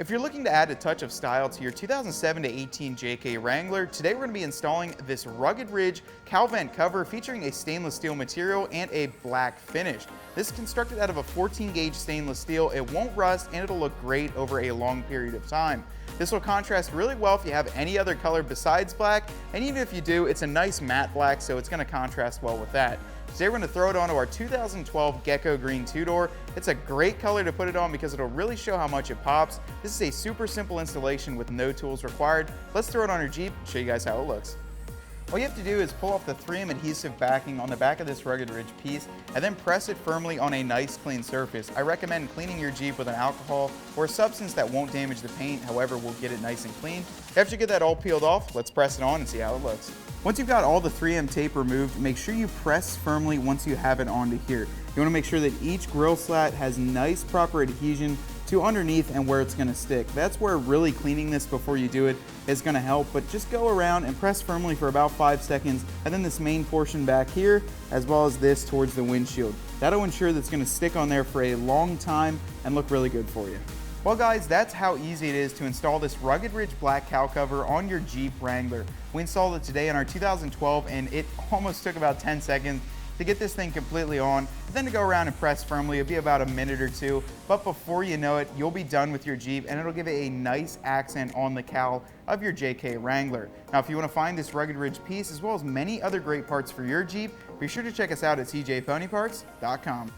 If you're looking to add a touch of style to your 2007 to 18 JK Wrangler, today we're going to be installing this rugged ridge cowl vent cover featuring a stainless steel material and a black finish. This is constructed out of a 14 gauge stainless steel. It won't rust and it'll look great over a long period of time. This will contrast really well if you have any other color besides black, and even if you do, it's a nice matte black, so it's going to contrast well with that. Today we're going to throw it onto our 2012 Gecko Green two-door. It's a great color to put it on because it'll really show how much it pops. This is a super simple installation with no tools required. Let's throw it on our Jeep and show you guys how it looks. All you have to do is pull off the 3M adhesive backing on the back of this rugged ridge piece and then press it firmly on a nice clean surface. I recommend cleaning your Jeep with an alcohol or a substance that won't damage the paint, however will get it nice and clean. After you get that all peeled off, let's press it on and see how it looks. Once you've got all the 3M tape removed, make sure you press firmly once you have it onto here. You want to make sure that each grill slat has nice proper adhesion to underneath and where it's going to stick. That's where really cleaning this before you do it is going to help, but just go around and press firmly for about 5 seconds, and then this main portion back here as well as this towards the windshield. That'll ensure that it's going to stick on there for a long time and look really good for you. Well guys, that's how easy it is to install this rugged ridge black cowl cover on your Jeep Wrangler. We installed it today in our 2012 and it almost took about 10 seconds to get this thing completely on, and then to go around and press firmly. It'll be about a minute or two, but before you know it, you'll be done with your Jeep and it'll give it a nice accent on the cowl of your JK Wrangler. Now, if you want to find this rugged ridge piece as well as many other great parts for your Jeep, be sure to check us out at cjponyparts.com.